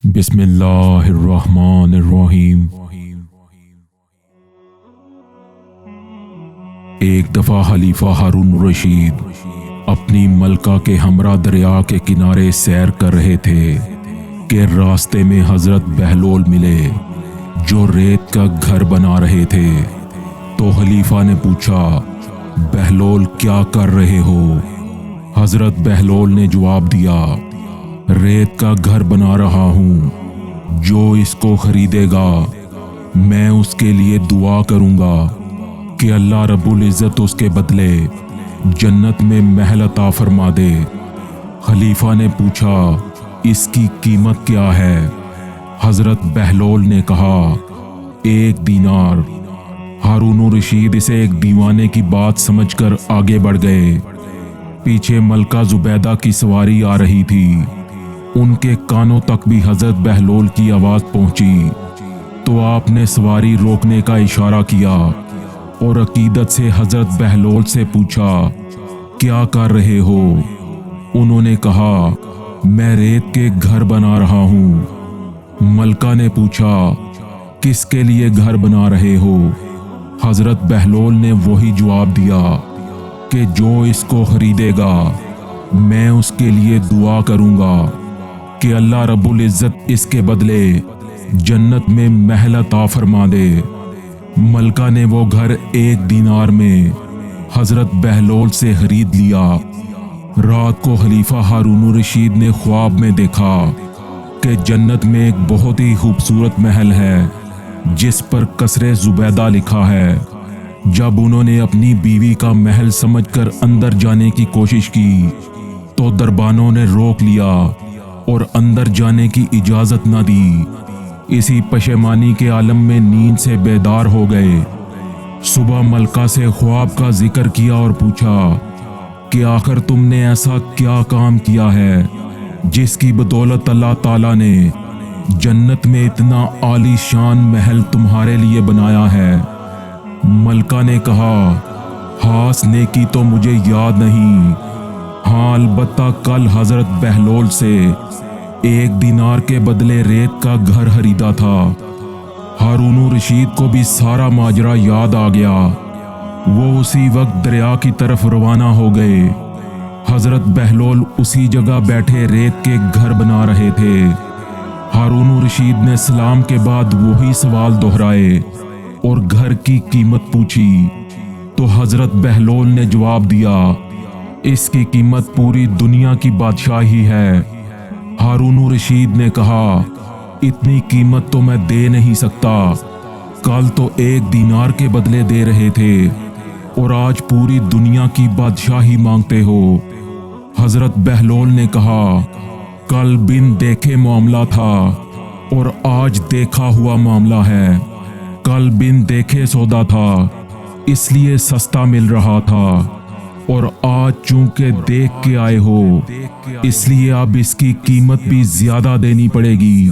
بسم اللہ الرحمن الرحیم۔ ایک دفعہ خلیفہ ہارون الرشید اپنی ملکہ کے ہمراہ دریا کے کنارے سیر کر رہے تھے کہ راستے میں حضرت بہلول ملے جو ریت کا گھر بنا رہے تھے۔ تو خلیفہ نے پوچھا، بہلول کیا کر رہے ہو؟ حضرت بہلول نے جواب دیا، ریت کا گھر بنا رہا ہوں، جو اس کو خریدے گا میں اس کے لیے دعا کروں گا کہ اللہ رب العزت اس کے بدلے جنت میں محل عطا فرما دے۔ خلیفہ نے پوچھا، اس کی قیمت کیا ہے؟ حضرت بہلول نے کہا، 1 دینار۔ ہارون الرشید اسے ایک دیوانے کی بات سمجھ کر آگے بڑھ گئے۔ پیچھے ملکہ زبیدہ کی سواری آ رہی تھی۔ ان کے کانوں تک بھی حضرت بہلول کی آواز پہنچی تو آپ نے سواری روکنے کا اشارہ کیا اور عقیدت سے حضرت بہلول سے پوچھا، کیا کر رہے ہو؟ انہوں نے کہا، میں ریت کے گھر بنا رہا ہوں۔ ملکہ نے پوچھا، کس کے لیے گھر بنا رہے ہو؟ حضرت بہلول نے وہی جواب دیا کہ جو اس کو خریدے گا میں اس کے لیے دعا کروں گا کہ اللہ رب العزت اس کے بدلے جنت میں محل عطا فرما دے۔ ملکہ نے وہ گھر 1 دینار میں حضرت بہلول سے خرید لیا۔ رات کو خلیفہ ہارون الرشید نے خواب میں دیکھا کہ جنت میں ایک بہت ہی خوبصورت محل ہے جس پر قصر زبیدہ لکھا ہے۔ جب انہوں نے اپنی بیوی کا محل سمجھ کر اندر جانے کی کوشش کی تو دربانوں نے روک لیا اور اندر جانے کی اجازت نہ دی۔ اسی پشیمانی کے عالم میں نیند سے بیدار ہو گئے۔ صبح ملکہ سے خواب کا ذکر کیا اور پوچھا کہ آخر تم نے ایسا کیا کام کیا ہے جس کی بدولت اللہ تعالیٰ نے جنت میں اتنا عالی شان محل تمہارے لیے بنایا ہے؟ ملکہ نے کہا، خاص نیکی تو مجھے یاد نہیں، ہاں البتہ کل حضرت بہلول سے 1 دینار کے بدلے ریت کا گھر خریدا تھا۔ ہارون الرشید کو بھی سارا ماجرا یاد آ گیا۔ وہ اسی وقت دریا کی طرف روانہ ہو گئے۔ حضرت بہلول اسی جگہ بیٹھے ریت کے گھر بنا رہے تھے۔ ہارون الرشید نے سلام کے بعد وہی سوال دہرائے اور گھر کی قیمت پوچھی تو حضرت بہلول نے جواب دیا، اس کی قیمت پوری دنیا کی بادشاہی ہے۔ ہارون الرشید نے کہا، اتنی قیمت تو میں دے نہیں سکتا، کل تو 1 دینار کے بدلے دے رہے تھے اور آج پوری دنیا کی بادشاہی مانگتے ہو۔ حضرت بہلول نے کہا، کل بن دیکھے معاملہ تھا اور آج دیکھا ہوا معاملہ ہے۔ کل بن دیکھے سودا تھا اس لیے سستا مل رہا تھا اور آج چونکہ دیکھ کے آئے ہو اس لیے اب اس کی قیمت بھی زیادہ دینی پڑے گی۔